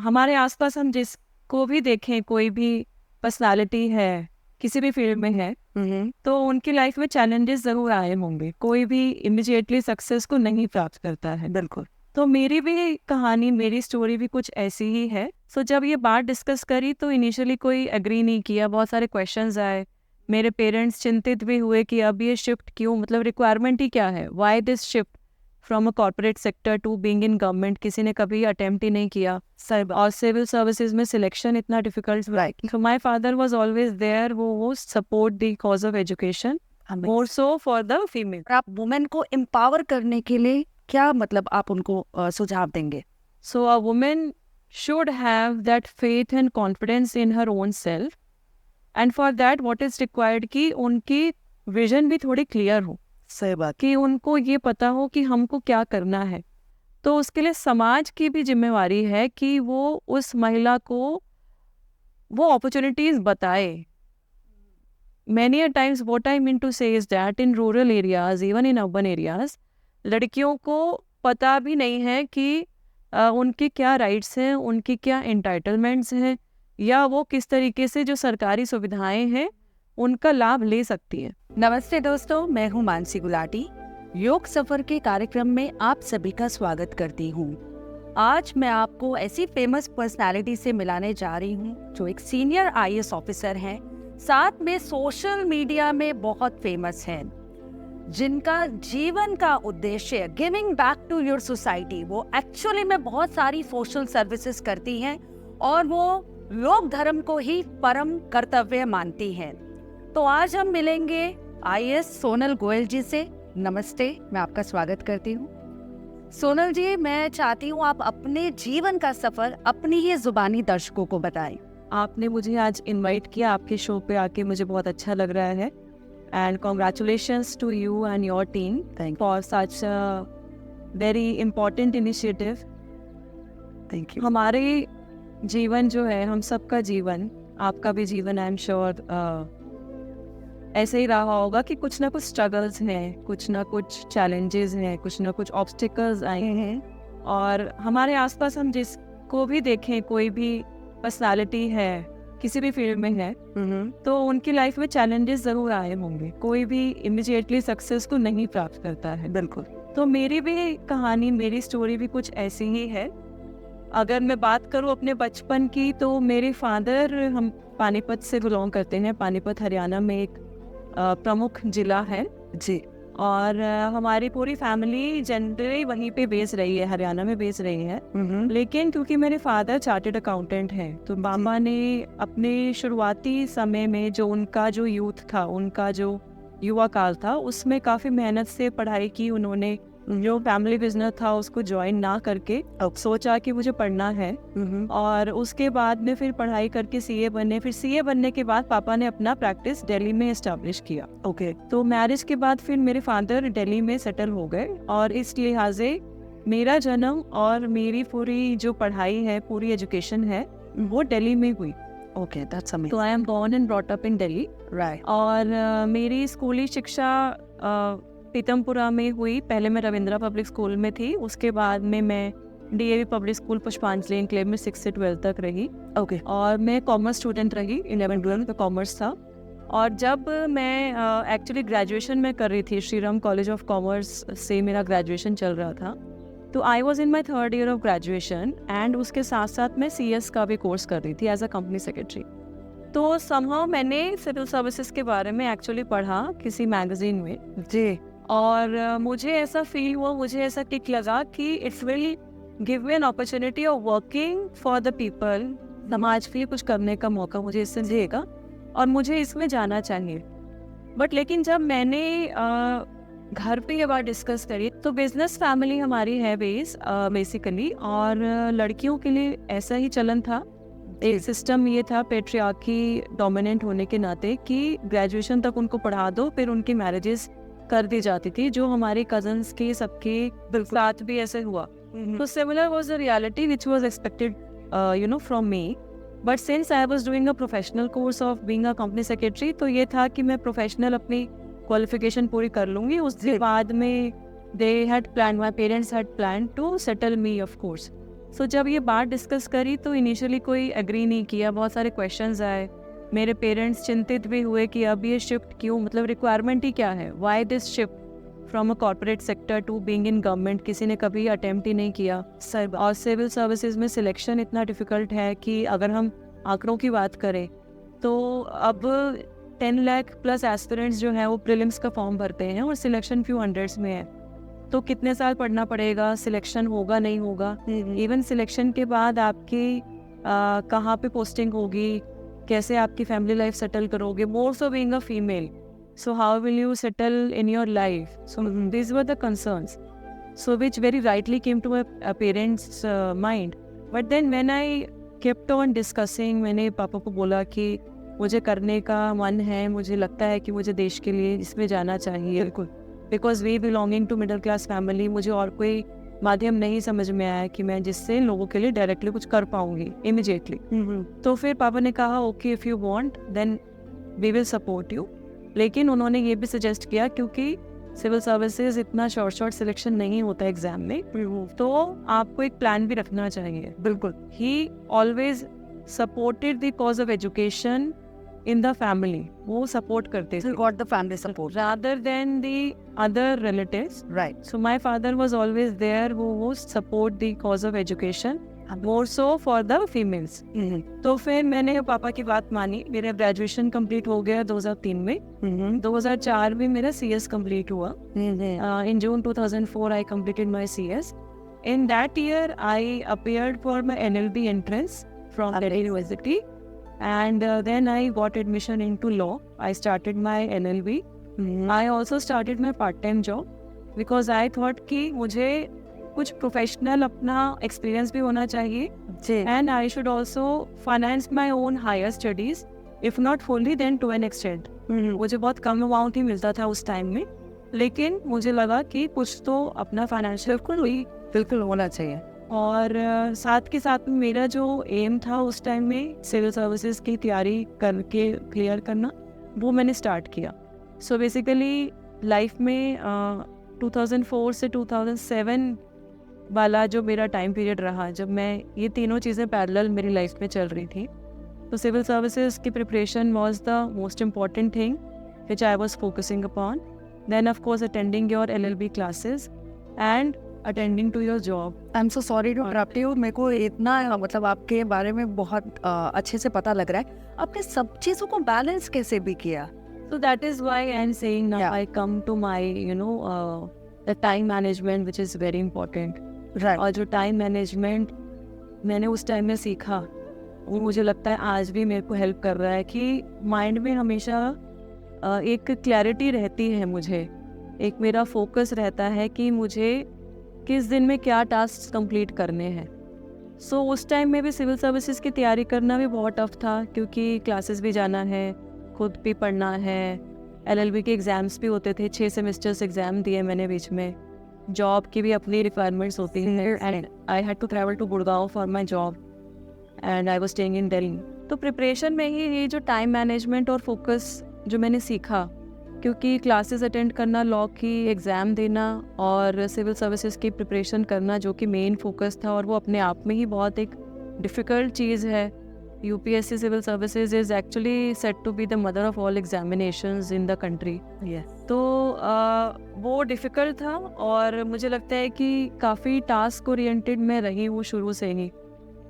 हमारे आसपास हम जिसको भी देखें, कोई भी पर्सनालिटी है, किसी भी फील्ड में है, तो उनकी लाइफ में चैलेंजेस ज़रूर आए होंगे। कोई भी इमिजिएटली सक्सेस को नहीं प्राप्त करता है। बिल्कुल। तो मेरी भी कहानी, मेरी स्टोरी भी कुछ ऐसी ही है। सो जब ये बात डिस्कस करी तो इनिशियली कोई एग्री नहीं किया, बहुत सारे क्वेश्चंस आए। मेरे पेरेंट्स चिंतित भी हुए कि अब ये शिफ्ट क्यों, मतलब रिक्वायरमेंट ही क्या है, why this shift from a corporate sector to being in government. किसी ने कभी अटेम्प्ट ही नहीं किया, और सिविल सर्विसेज में सिलेक्शन इतना difficult. Right. So my father was always there, वो support the cause of education more so for the female. आप वुमेन को एम्पावर करने के लिए क्या मतलब आप उनको सुझाव देंगे? So a woman should have that faith and confidence in her own self, and for that what is required कि उनकी विजन भी थोड़ी क्लियर हो, सही बात। कि उनको ये पता हो कि हमको क्या करना है। तो उसके लिए समाज की भी जिम्मेवारी है कि वो उस महिला को वो अपॉर्चुनिटीज बताए। Many a times what I mean to say is that in rural areas, even in urban areas, लड़कियों को पता भी नहीं है कि उनके क्या राइट्स हैं, उनकी क्या एंटाइटलमेंट्स हैं, या वो किस तरीके से जो सरकारी सुविधाएं हैं उनका लाभ ले सकती है। नमस्ते दोस्तों, मैं हूँ मानसी गुलाटी। योग सफर के कार्यक्रम में आप सभी का स्वागत करती हूँ। आज मैं आपको ऐसी फेमस पर्सनालिटी से मिलाने जा रही हूँ जो एक सीनियर आईएएस ऑफिसर हैं, साथ में सोशल मीडिया में बहुत फेमस हैं, जिनका जीवन का उद्देश्य giving back to your society. वो एक्चुअली में बहुत सारी सोशल सर्विसेज करती हैं और वो लोक धर्म को ही परम कर्तव्य मानती हैं। तो आज हम मिलेंगे आईएएस सोनल गोयल जी से। नमस्ते, मैं आपका स्वागत करती हूँ। सोनल जी, मैं चाहती हूँ आप अपने जीवन का सफर अपनी ही जुबानी दर्शकों को बताएं। आपने मुझे आज इनवाइट किया, आपके शो पे आके मुझे बहुत अच्छा लग रहा है। And congratulations to you and your team for such very important initiative. Thank you. हमारे जीवन जो है, हम सबका जीवन, आपका भी जीवन आई एम श्योर ऐसे ही रहा होगा कि कुछ ना कुछ स्ट्रगल्स हैं, कुछ ना कुछ चैलेंजेस हैं, कुछ ना कुछ ऑब्स्टिकल्स आए हैं। और हमारे आसपास हम जिसको भी देखें, कोई भी पर्सनालिटी है, किसी भी फील्ड में है, तो उनकी लाइफ में चैलेंजेस ज़रूर आए होंगे। कोई भी इमिजिएटली सक्सेस को नहीं प्राप्त करता है। बिल्कुल। तो मेरी भी कहानी, मेरी स्टोरी भी कुछ ऐसी ही है। अगर मैं बात करूँ अपने बचपन की, तो मेरे फादर, हम पानीपत से बिलोंग करते हैं। पानीपत हरियाणा में एक प्रमुख जिला है जी। और हमारी पूरी फैमिली जनरली वहीं पे बेस रही है, हरियाणा में बेस रही है। लेकिन क्योंकि मेरे फादर चार्टर्ड अकाउंटेंट हैं, तो पापा ने अपने शुरुआती समय में जो उनका जो यूथ था, उनका जो युवा काल था, उसमें काफ़ी मेहनत से पढ़ाई की उन्होंने। जो फैमिली बिजनेस था उसको ज्वाइन ना करके सोचा कि मुझे पढ़ना है, और उसके बाद में फिर पढ़ाई करके सीए बने। फिर सीए बनने के बाद पापा ने अपना प्रैक्टिस दिल्ली में एस्टेब्लिश किया। ओके। तो मैरिज के बाद फिर मेरे फादर दिल्ली में सेटल हो गए, और इस लिहाजे मेरा जन्म और मेरी पूरी जो पढ़ाई है, पूरी एजुकेशन है, वो दिल्ली में हुई। Okay, that's amazing. तो I am born and brought up in Delhi. Right. और मेरी स्कूली शिक्षा पीतमपुरा में हुई। पहले मैं रविंद्रा पब्लिक स्कूल में थी, उसके बाद में मैं डीएवी पब्लिक स्कूल पुष्पांजलि एनक्लेव में 6 से 12 तक रही। ओके। और मैं कॉमर्स स्टूडेंट रही, 11-12 तो कॉमर्स था। और जब मैं एक्चुअली ग्रेजुएशन में कर रही थी, श्रीराम कॉलेज ऑफ कॉमर्स से मेरा ग्रेजुएशन चल रहा था, तो आई was in my 3rd year of graduation, and उसके साथ साथ मैं सीएस का भी कोर्स कर रही थी एज अ कंपनी सेक्रेटरी। तो समहाउ मैंने सिविल सर्विसेज के बारे में एक्चुअली पढ़ा किसी मैगजीन में जी। और मुझे ऐसा फील हुआ, मुझे ऐसा टिक लगा कि it's will give me an opportunity of working for the people. समाज के लिए कुछ करने का मौका मुझे इससे मिलेगा और मुझे इसमें जाना चाहिए। बट लेकिन जब मैंने घर पे ये बात डिस्कस करी, तो बिजनेस फैमिली हमारी है बेसिकली, और लड़कियों के लिए ऐसा ही चलन था। एक सिस्टम ये था पेट्रियार्की डोमिनेंट होने के नाते कि ग्रेजुएशन तक उनको पढ़ा दो, फिर उनकी मैरिजेस कर दी जाती थी, जो हमारे कजन्स के सबके साथ भी ऐसे हुआ। तो similar was the reality which was expected from me. But since I was doing a professional course of being a company secretary, तो ये था कि मैं प्रोफेशनल अपनी क्वालिफिकेशन पूरी कर लूंगी। उसके बाद में they had plan, my parents had plan to settle me of course. So जब ये बात डिस्कस करी तो इनिशियली कोई एग्री नहीं किया, बहुत सारे क्वेश्चंस आए। मेरे पेरेंट्स चिंतित भी हुए कि अब ये शिफ्ट क्यों, मतलब रिक्वायरमेंट ही क्या है, why this shift from a corporate sector to being in government. किसी ने कभी अटेम्प्ट ही नहीं किया। और सिविल सर्विसेज में सिलेक्शन इतना डिफ़िकल्ट है कि अगर हम आंकड़ों की बात करें तो अब 10 लाख प्लस एस्पिरेंट्स जो हैं वो प्रीलिम्स का फॉर्म भरते हैं और सिलेक्शन फ्यू हंड्रेड्स में है। तो कितने साल पढ़ना पड़ेगा, सिलेक्शन होगा नहीं होगा, इवन सिलेक्शन के बाद आपकी कहाँ पे पोस्टिंग होगी, कैसे आपकी फैमिली लाइफ सेटल करोगे, more so being a female, so how will you settle in your life? So these were the concerns, so which very rightly came to my parents mind. But then when I kept on discussing, मैंने पापा को बोला कि मुझे करने का मन है, मुझे लगता है कि मुझे देश के लिए इसमें जाना चाहिए, बिल्कुल, because we belonging to middle class family, मुझे और कोई माध्यम नहीं समझ में आया कि मैं जिससे लोगों के लिए डायरेक्टली कुछ कर पाऊंगी इमिजिएटली। तो फिर पापा ने कहा okay if you want then we will support you. लेकिन उन्होंने ये भी सजेस्ट किया क्योंकि सिविल सर्विसेज इतना शॉर्ट सिलेक्शन नहीं होता एग्जाम में, तो आपको एक प्लान भी रखना चाहिए। बिल्कुल, ही always supported the cause of education in the family, वो सपोर्ट करते थे, got the family support rather than the other relatives. Right. So my father was always there who would support the cause of education, more so for the females. तो फिर मैंने पापा की बात मानी। मेरा ग्रेजुएशन कंप्लीट हो गया 2003 में। 2004 में मेरा CS कंप्लीट हुआ। In June 2004 I completed my CS. In that year I appeared for my NLB entrance from Delhi University, and then I got admission into law. I started my NLB. I also started my part-time job because I thought कि मुझे कुछ professional अपना experience भी होना चाहिए, and I should also finance my own higher studies, if not fully then to an extent. मुझे बहुत कम amount ही मिलता था उस टाइम में, लेकिन मुझे लगा कि कुछ तो अपना फाइनेंशियल बिल्कुल होना चाहिए। और साथ के साथ में मेरा जो एम था उस टाइम में सिविल सर्विसेज की तैयारी करके क्लियर करना, वो मैंने स्टार्ट किया। सो बेसिकली लाइफ में 2004 से 2007 वाला जो मेरा टाइम पीरियड रहा, जब मैं ये तीनों चीज़ें पैरेलल मेरी लाइफ में चल रही थी, तो सिविल सर्विसेज की preparation was the most important thing which I was focusing upon. Then of course attending your LLB classes and attending to your job. I am so sorry to interrupt you, मेरे को इतना मतलब आपके बारे में बहुत अच्छे से पता लग रहा है। आपने सब चीज़ों को बैलेंस कैसे भी किया? So that is why I am saying now Yeah. I come to my the time management which is very important. Right. और जो टाइम मैनेजमेंट मैंने उस टाइम में सीखा, वो मुझे लगता है आज भी मेरे को हेल्प कर रहा है कि माइंड में हमेशा एक क्लैरिटी रहती है, मुझे एक मेरा फोकस रहता है कि मुझे किस दिन में क्या टास्क कंप्लीट करने हैं। सो उस टाइम में भी सिविल सर्विसेज की तैयारी करना भी बहुत टफ था, क्योंकि क्लासेस भी जाना है, खुद भी पढ़ना है, LLB के एग्ज़ाम्स भी होते थे, 6 सेमेस्टर्स एग्ज़ाम दिए मैंने बीच में, जॉब की भी अपनी रिक्वायरमेंट्स होती हैं, and I had to travel to Gurgaon for my job and I was staying in Delhi. तो प्रिपरेशन में ही ये जो टाइम मैनेजमेंट और फोकस जो मैंने सीखा, क्योंकि क्लासेस अटेंड करना, लॉ की एग्ज़ाम देना और सिविल सर्विसेज की प्रिपरेशन करना जो कि मेन फोकस था, और वो अपने आप में ही बहुत एक डिफ़िकल्ट चीज़ है। UPSC civil services is actually set to be the mother of all examinations in the country. तो वो डिफ़िकल्ट था, और मुझे लगता है कि काफ़ी टास्क ओरिएंटेड मैं रही हूँ शुरू से ही,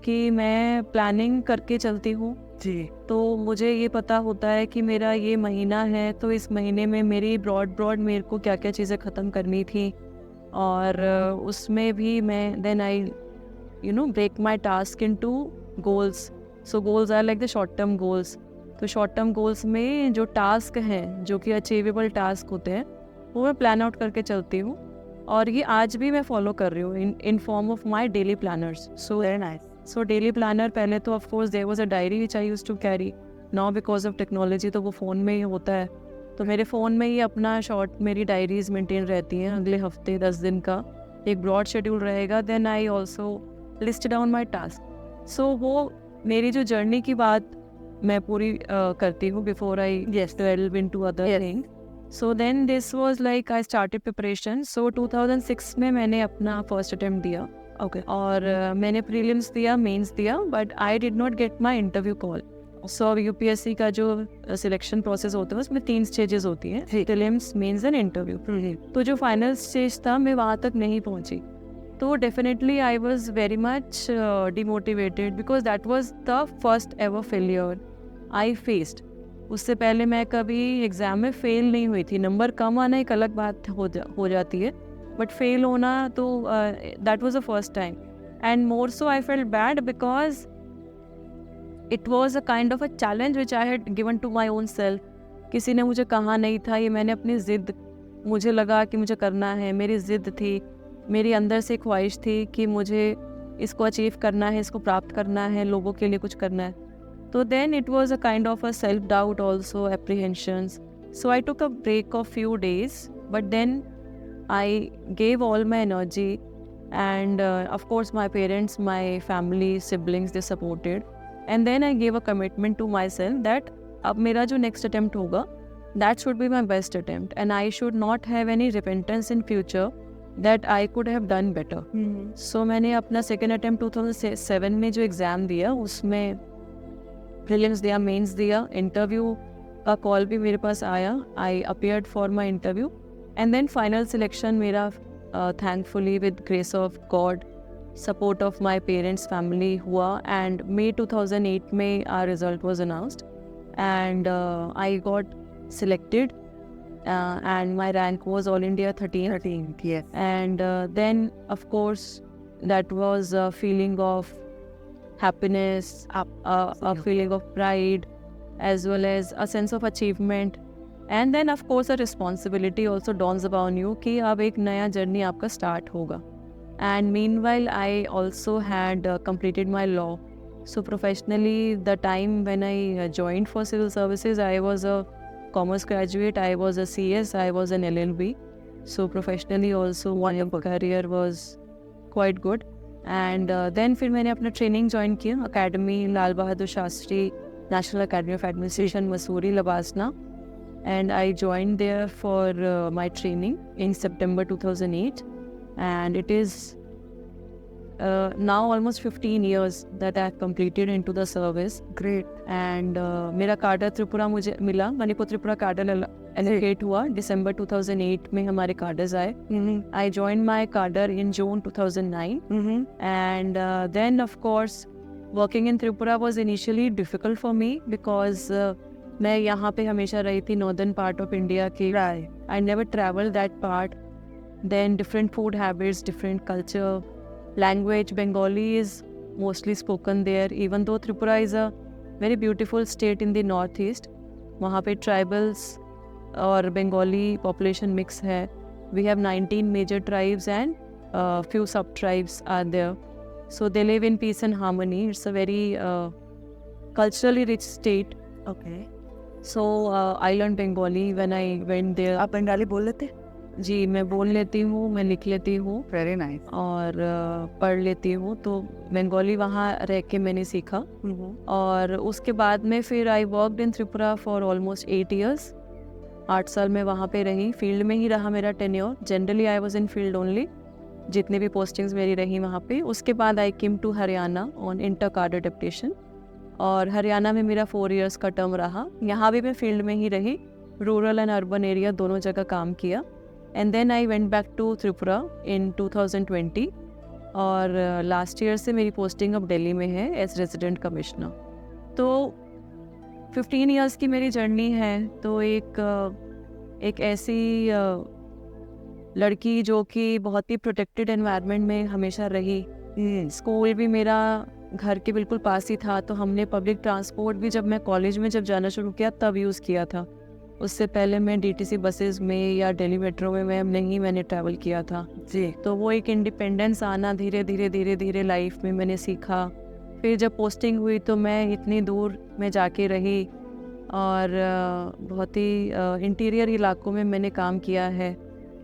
कि मैं प्लानिंग करके चलती हूँ जी। तो मुझे ये पता होता है कि मेरा ये महीना है, तो इस महीने में मेरी ब्रॉड मेरे को क्या क्या चीज़ें ख़त्म करनी थी, और उसमें भी मैं then I break my task into goals. So goals are like the short term goals. तो शॉर्ट टर्म गोल्स में जो टास्क हैं, जो कि अचीवेबल टास्क होते हैं, वो मैं प्लान आउट करके चलती हूँ, और ये आज भी मैं फॉलो कर रही हूँ in form of my daily planners. So very nice. So daily planner, पहले तो of course there was a diary which I used to carry, now because of technology तो वो फ़ोन में ही होता है, तो मेरे फ़ोन में ही अपना मेरी डायरीज मेंटेन रहती हैं। अगले हफ्ते 10 दिन का एक ब्रॉड शेड्यूल रहेगा। Then I also list down my task. So वो मेरी जो जर्नी की बात मैं पूरी करती हूँ before I delve into other thing. So then this was like I started preparation. So 2006 में मैंने अपना फर्स्ट अटेम्प्ट दिया ओके और मैंने प्रीलिम्स दिया, मेंस दिया, but I did not gate my interview call. So UPSC का जो सिलेक्शन प्रोसेस होता है उसमें 3 स्टेजेस होती हैं, प्रीलिम्स, मेंस एंड इंटरव्यू। तो जो फाइनल स्टेज था मैं वहाँ तक नहीं पहुँची। तो definitely I was very much demotivated because that was the first ever failure I faced. उससे पहले मैं कभी एग्ज़ाम में फ़ेल नहीं हुई थी। नंबर कम आना एक अलग बात हो जाती है, बट फेल होना तो that was the first time. And more so I felt bad because it was a kind of a challenge which I had given to my own self. किसी ने मुझे कहा नहीं था, ये मैंने अपनी ज़िद, मुझे लगा कि मुझे करना है, मेरी ज़िद थी, मेरी अंदर से ख्वाहिश थी कि मुझे इसको अचीव करना है, इसको प्राप्त करना है, लोगों के लिए कुछ करना है। So then it was a kind of a self-doubt also, apprehensions. So I took a break of few days, but then I gave all my energy and of course my parents, my family, siblings, they supported. And then I gave a commitment to myself that अब मेरा जो next attempt होगा, that should be my best attempt and I should not have any repentance in future that I could have done better. So मैंने अपना second attempt 2007 में जो exam दिया उसमें प्रीलिम्स दिया, मेंस दिया, इंटरव्यू का कॉल भी मेरे पास आया। I appeared for my interview and then final selection मेरा thankfully with grace of God, support of my parents, family हुआ। एंड मई 2008 में our result was announced and I got selected and my rank was all India 13th. Yes. And then of course that was a feeling of happiness, a feeling of pride, as well as a sense of achievement. And then of course a responsibility also dawns upon you कि अब एक नया journey आपका start होगा. And meanwhile I also had completed my law. So professionally, the time when I joined for civil services, I was a commerce graduate, I was a CS, I was an LLB. So professionally also my career was quite good. And then फिर मैंने अपना training join किया, academy Lal Bahadur Shastri national academy of administration Mussoorie LBSNAA, and I join there for my training in September 2008 and it is now almost 15 years that I have completed into the service. Great. And मेरा कार्डर त्रिपुरा मुझे मिला, मणिपुर त्रिपुरा कार्डर allocate हुआ December 2008 में हमारे cadres आए. I joined my cadre in June 2009 and then of course working in Tripura was initially difficult for me because मैं यहाँ पे हमेशा रही थी northern part of India की. I never traveled that part. Then different food habits, different culture, language. Bengali is mostly spoken there, even though Tripura is a very beautiful state in the northeast. वहाँ पे tribals और Bengali population mix है. We have 19 major tribes and few sub-tribes are there. So they live in peace and harmony. It's a very culturally rich state. Okay. So I learned Bengali when I went there. आप बंगाली बोल लेते? जी, मैं बोल लेती हूँ, मैं लिख लेती हूँ. Very nice. और पढ़ लेती हूँ. तो बंगाली वहाँ रह के मैंने सीखा. और उसके बाद में फिर I worked in Tripura for almost 8 years. 8 साल मैं वहाँ पे रही. फील्ड में ही रहा मेरा tenure. Generally I was in field only. जितने भी पोस्टिंग्स मेरी रही वहाँ पे. उसके बाद I came to Haryana on inter cadre deputation. और हरियाणा में मेरा 4 years का टर्म रहा. यहाँ भी मैं फील्ड में ही रही. रूरल एंड अर्बन एरिया दोनों जगह काम किया. And then I went back to Tripura in 2020. और लास्ट ईयर से मेरी पोस्टिंग अब दिल्ली में है एज रेजिडेंट कमिश्नर. तो 15 years की मेरी जर्नी है. तो एक ऐसी लड़की जो कि बहुत ही प्रोटेक्टेड एनवायरनमेंट में हमेशा रही. स्कूल भी मेरा घर के बिल्कुल पास ही था. तो हमने पब्लिक ट्रांसपोर्ट भी जब मैं कॉलेज में जब जाना शुरू किया तब यूज़ किया था. उससे पहले मैं DTC बसेस में या दिल्ली मेट्रो में मैंने ट्रैवल किया था जी. तो वो एक इंडिपेंडेंस आना धीरे धीरे लाइफ में मैंने सीखा. फिर जब पोस्टिंग हुई तो मैं इतनी दूर में जाके रही और बहुत ही इंटीरियर इलाकों में मैंने काम किया है.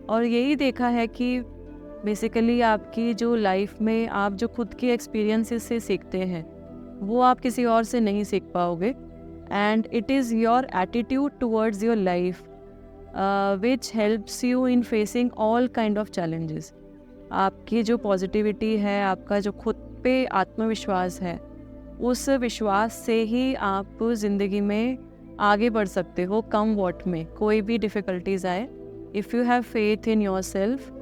और यही देखा है कि बेसिकली आपकी जो लाइफ में आप जो खुद के एक्सपीरियंसेस से सीखते हैं वो आप किसी और से नहीं सीख पाओगे. And it is your attitude towards your life which helps you in facing all kind of challenges. आपकी जो पॉजिटिविटी है, आपका जो खुद पे आत्मविश्वास है, उस विश्वास से ही आप ज़िंदगी में आगे बढ़ सकते हो। कम वॉट में कोई भी डिफ़िकल्टीज आए, if you have faith in your self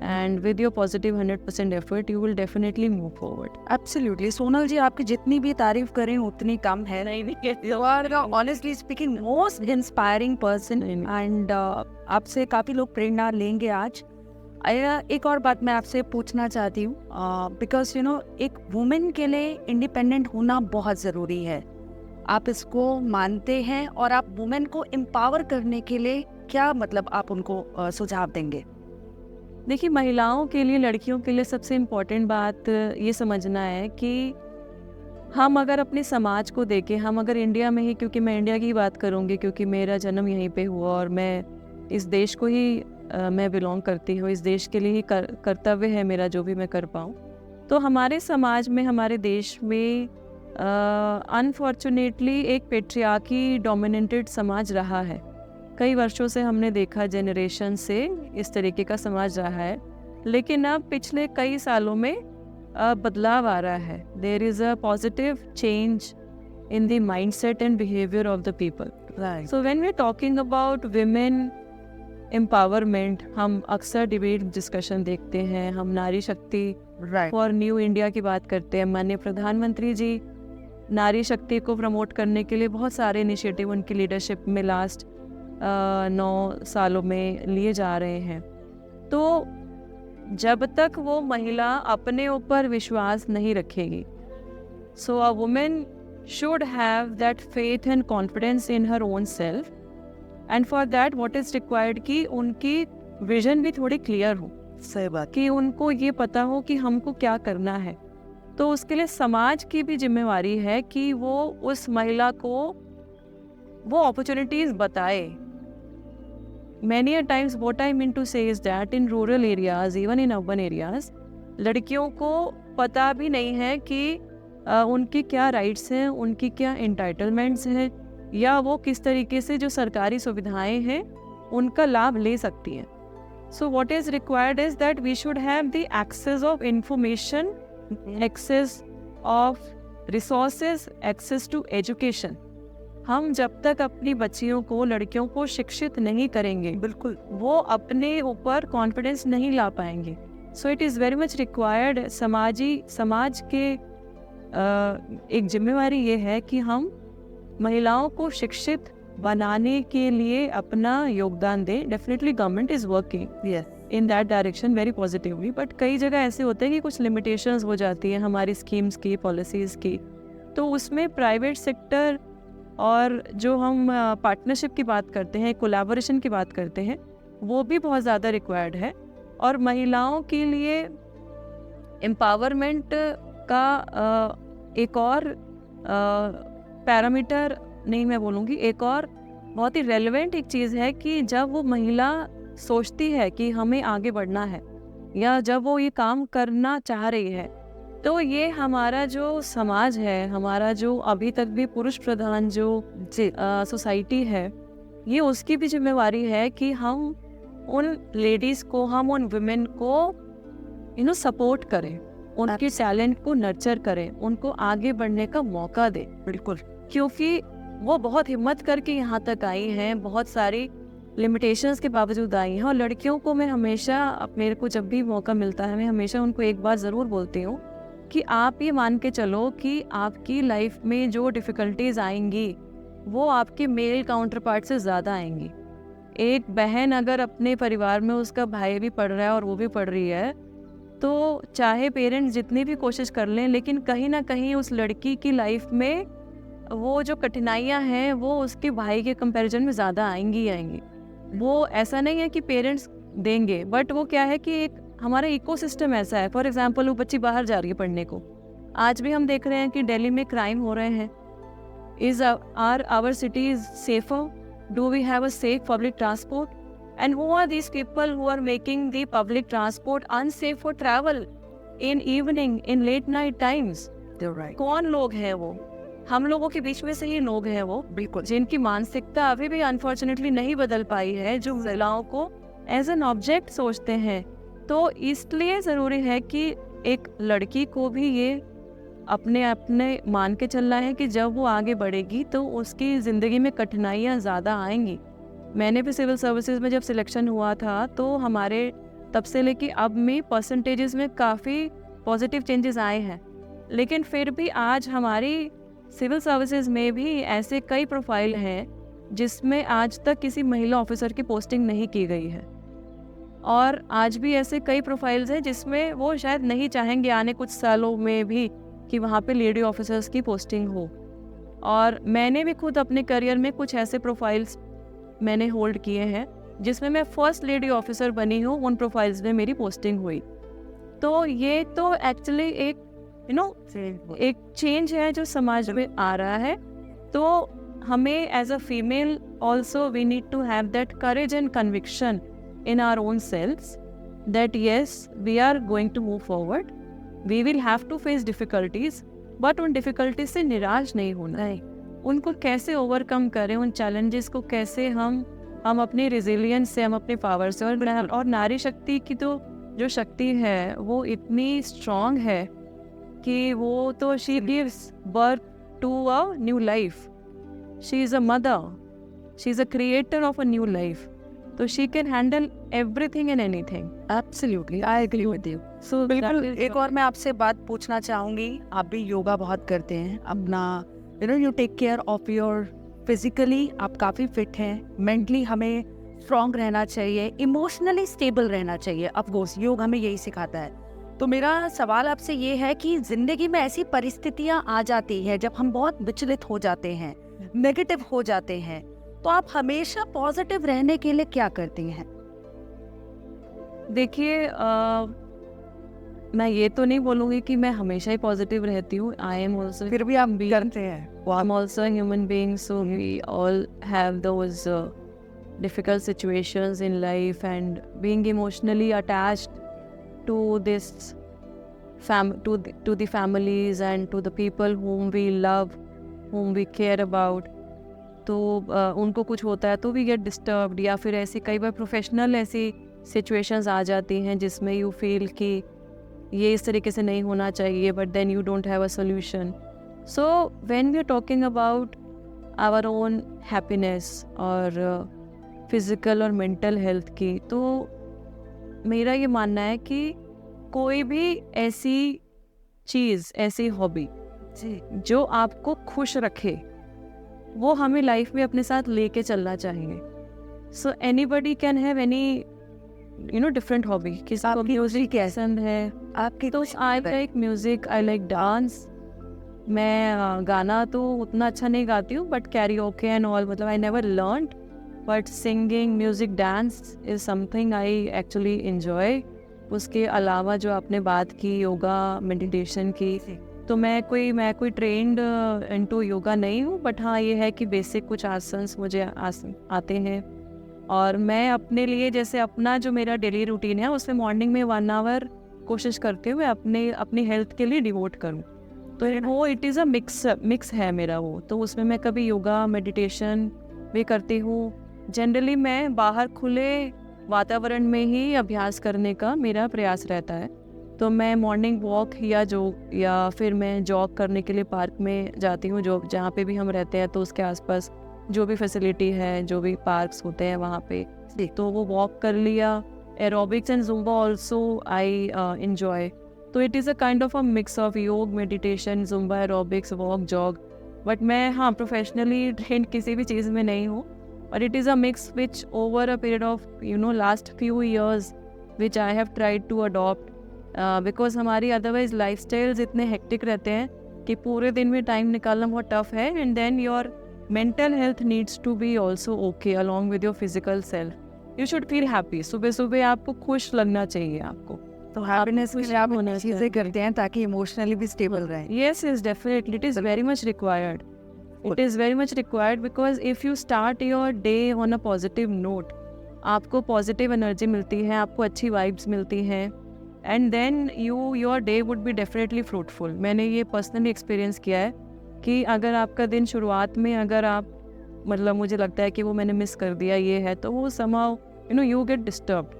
and with your positive 100% effort, you will definitely move forward. Absolutely Sonal ji, आपकी जितनी भी तारीफ करें उतनी कम है। You are honestly speaking most inspiring person and आपसे काफ़ी लोग प्रेरणा लेंगे आज। एक और बात मैं आपसे पूछना चाहती हूँ, बिकॉज यू नो एक वुमेन के लिए इंडिपेंडेंट होना बहुत ज़रूरी है। आप इसको मानते हैं और आप वुमेन को एम्पावर करने के लिए क्या मतलब आप उनको सुझाव देंगे? देखिए, महिलाओं के लिए, लड़कियों के लिए सबसे इम्पोर्टेंट बात ये समझना है कि हम अगर अपने समाज को देखें, हम अगर इंडिया में ही, क्योंकि मैं इंडिया की बात करूँगी क्योंकि मेरा जन्म यहीं पे हुआ और मैं इस देश को ही मैं बिलोंग करती हूँ, इस देश के लिए ही कर्तव्य है मेरा जो भी मैं कर पाऊँ। तो हमारे समाज में, हमारे देश में अनफॉर्चुनेटली एक पेट्रियार्की डोमिनेटेड समाज रहा है। कई वर्षों से हमने देखा, जनरेशन से इस तरीके का समाज रहा है, लेकिन अब पिछले कई सालों में बदलाव आ रहा है। There is a positive change in the mindset and behaviour of the people. So when we are talking about women empowerment, हम अक्सर डिबेट डिस्कशन देखते हैं, हम नारी शक्ति फॉर न्यू इंडिया की बात करते हैं। माननीय प्रधानमंत्री जी नारी शक्ति को प्रमोट करने के लिए बहुत सारे इनिशिएटिव उनकी लीडरशिप में लास्ट 9 सालों में लिए जा रहे हैं। तो जब तक वो महिला अपने ऊपर विश्वास नहीं रखेगी, so a women should have that faith and confidence in her own self, and for that what is required कि उनकी विजन भी थोड़ी क्लियर हो। सही बात। कि उनको ये पता हो कि हमको क्या करना है। तो उसके लिए समाज की भी जिम्मेवारी है कि वो उस महिला को वो अपॉर्चुनिटीज बताए। Many a times what I mean to say is that in rural areas, even in urban areas, लड़कियों को पता भी नहीं है कि उनकी क्या राइट्स हैं, उनकी क्या एंटाइटलमेंट्स हैं, या वो किस तरीके से जो सरकारी सुविधाएं हैं उनका लाभ ले सकती हैं। So what is required is that we should have the access of information, access of resources, access to education. हम जब तक अपनी बच्चियों को, लड़कियों को शिक्षित नहीं करेंगे, बिल्कुल वो अपने ऊपर कॉन्फिडेंस नहीं ला पाएंगे। सो it is very much required. समाज के एक जिम्मेवारी ये है कि हम महिलाओं को शिक्षित बनाने के लिए अपना योगदान दें। Definitely government is working in that direction very positively, but कई जगह ऐसे होते हैं कि कुछ लिमिटेशंस हो जाती हैं हमारी स्कीम्स की, पॉलिसीज़ की। तो उसमें प्राइवेट सेक्टर और जो हम पार्टनरशिप की बात करते हैं, कोलैबोरेशन की बात करते हैं, वो भी बहुत ज़्यादा रिक्वायर्ड है। और महिलाओं के लिए एम्पावरमेंट का एक और पैरामीटर नहीं मैं बोलूँगी, एक और बहुत ही रेलेवेंट एक चीज़ है कि जब वो महिला सोचती है कि हमें आगे बढ़ना है, या जब वो ये काम करना चाह रही है, तो ये हमारा जो समाज है, हमारा जो अभी तक भी पुरुष प्रधान जो सोसाइटी है, ये उसकी भी जिम्मेवारी है कि हम उन लेडीज़ को, हम उन वुमेन को सपोर्ट करें, उनके टैलेंट को नर्चर करें, उनको आगे बढ़ने का मौका दें। बिल्कुल, क्योंकि वो बहुत हिम्मत करके यहाँ तक आई हैं, बहुत सारी लिमिटेशंस के बावजूद आई हैं। और लड़कियों को मैं हमेशा, मेरे को जब भी मौका मिलता है, मैं हमेशा उनको एक बात ज़रूर बोलती हूँ कि आप ये मान के चलो कि आपकी लाइफ में जो डिफ़िकल्टीज आएंगी वो आपके मेल काउंटर पार्ट से ज़्यादा आएंगी। एक बहन अगर अपने परिवार में, उसका भाई भी पढ़ रहा है और वो भी पढ़ रही है, तो चाहे पेरेंट्स जितनी भी कोशिश कर लें, लेकिन कहीं ना कहीं उस लड़की की लाइफ में वो जो कठिनाइयाँ हैं वो उसके भाई के कंपैरिजन में ज़्यादा आएंगी ही आएंगी। वो ऐसा नहीं है कि पेरेंट्स देंगे, बट वो क्या है कि एक हमारा इकोसिस्टम ऐसा है। फॉर एग्जांपल, वो बच्ची बाहर जा रही है पढ़ने को, आज भी हम देख रहे हैं कि दिल्ली में क्राइम हो रहे हैं। Is our cities safer? Do we have a safe public transport? And who are these people who are making the public transport unsafe for travel in evening, in late night times? कौन लोग हैं वो? हम लोगों के बीच में से ही लोग हैं वो, बिल्कुल, जिनकी मानसिकता अभी भी अनफॉर्चुनेटली नहीं बदल पाई है, जो महिलाओं को एज एन ऑब्जेक्ट सोचते हैं तो इसलिए ज़रूरी है कि एक लड़की को भी ये अपने अपने मान के चलना है कि जब वो आगे बढ़ेगी तो उसकी ज़िंदगी में कठिनाइयाँ ज़्यादा आएंगी। मैंने भी सिविल सर्विसेज में जब सिलेक्शन हुआ था तो हमारे तब से लेके अब में परसेंटेजेस में काफ़ी पॉजिटिव चेंजेस आए हैं, लेकिन फिर भी आज हमारी सिविल सर्विसेज में भी ऐसे कई प्रोफाइल हैं जिसमें आज तक किसी महिला ऑफिसर की पोस्टिंग नहीं की गई है, और आज भी ऐसे कई प्रोफाइल्स हैं जिसमें वो शायद नहीं चाहेंगे आने कुछ सालों में भी कि वहाँ पे लेडी ऑफिसर्स की पोस्टिंग हो। और मैंने भी खुद अपने करियर में कुछ ऐसे प्रोफाइल्स मैंने होल्ड किए हैं जिसमें मैं फर्स्ट लेडी ऑफिसर बनी हूँ, उन प्रोफाइल्स में मेरी पोस्टिंग हुई। तो ये तो एक्चुअली एक एक चेंज है जो समाज में आ रहा है। तो हमें as a female also we need to have that courage and conviction in our own selves that yes, we are going to move forward, we will have to face difficulties, but उन difficulties से निराश नहीं होना है। उनको कैसे overcome करें, उन challenges को कैसे हम अपने resilience से, हम अपने पावर से, और नारी शक्ति की तो जो शक्ति है वो इतनी strong है कि वो तो she gives birth to a new life, she is a mother, she is a creator of a new life, तो she can handle everything and anything. Absolutely, I agree with you. So बिल्कुल। एक और मैं आपसे बात पूछना चाहूँगी, आप भी योगा बहुत करते हैं, अपना you take care of your physically, आप काफ़ी फिट हैं, मेंटली हमें स्ट्रॉन्ग रहना चाहिए, इमोशनली स्टेबल रहना चाहिए। ऑफ कोर्स योग हमें यही सिखाता है। तो मेरा सवाल आपसे ये है कि ज़िंदगी में ऐसी परिस्थितियाँ आ जाती हैं जब हम बहुत विचलित हो जाते हैं, नेगेटिव हो जाते हैं, तो आप हमेशा पॉजिटिव रहने के लिए क्या करती हैं? देखिए, मैं ये तो नहीं बोलूँगी कि मैं हमेशा ही पॉजिटिव रहती हूँ। आई एम ऑल्सो, फिर भी आप करते हैं। I am also human being, so we all have those difficult situations in life, and being emotionally attached to this to the families and to the people whom we love, whom we care about. तो उनको कुछ होता है तो we get disturbed, या फिर ऐसी कई बार प्रोफेशनल ऐसी सिचुएशंस आ जाती हैं जिसमें यू फील कि ये इस तरीके से नहीं होना चाहिए, but then you don't have a solution. So when we are talking about our own happiness और फिज़िकल और मेंटल हेल्थ की, तो मेरा ये मानना है कि कोई भी ऐसी चीज़, ऐसी हॉबी जो आपको खुश रखे, वो हमें लाइफ में अपने साथ लेके चलना चाहिए। So anybody can have any different hobby. किसी को म्यूजिक पसंद है आपकी, तो I like music, I like dance. मैं गाना तो उतना अच्छा नहीं गाती हूँ, बट कैरियोके एंड ऑल, मतलब I never learned, but singing, music, dance is something I actually enjoy. उसके अलावा जो आपने बात की योगा, मेडिटेशन की, तो मैं कोई ट्रेंड इनटू योगा नहीं हूँ, बट हाँ ये है कि बेसिक कुछ आसन्स मुझे आते हैं। और मैं अपने लिए, जैसे अपना जो मेरा डेली रूटीन है, उसमें मॉर्निंग में 1 आवर कोशिश करते हुए अपनी हेल्थ के लिए डिवोट करूँ। तो वो इट इज़ अ मिक्स है मेरा वो। तो उसमें मैं कभी योगा, मेडिटेशन भी करती हूँ। जनरली मैं बाहर खुले वातावरण में ही अभ्यास करने का मेरा प्रयास रहता है। तो मैं मॉर्निंग वॉक या फिर मैं जॉग करने के लिए पार्क में जाती हूँ, जो जहाँ पे भी हम रहते हैं तो उसके आसपास जो भी फैसिलिटी है, जो भी पार्क्स होते हैं वहाँ पे, तो वो वॉक कर लिया। Aerobics and Zumba also I enjoy. तो it is a kind of a mix of yoga, meditation, Zumba, aerobics, walk, jog. But मैं हाँ प्रोफेशनली ट्रेंड किसी भी चीज़ में नहीं हूँ, but it is a mix which over a period of last few years which I have tried to adopt, because हमारी otherwise lifestyles इतने hectic रहते हैं कि पूरे दिन में टाइम निकालना बहुत टफ है, and then your mental health needs to be also okay along with your physical self. You should feel happy. सुबह सुबह आपको खुश लगना चाहिए आपको। तो हैप्पीनेस के लिए आप चीज़ें करते हैं ताकि इमोशनली भी स्टेबल रहें। Yes, definitely. It is very much required. It is very much required because if you start your day on a positive note, आपको पॉजिटिव एनर्जी मिलती है, आपको अच्छी वाइब्स मिलती हैं, and then your day would be definitely fruitful. मैंने ये personally experience किया है कि अगर आपका दिन शुरुआत में अगर आप मुझे लगता है कि वो मैंने मिस कर दिया ये है, तो वो somehow you get disturbed।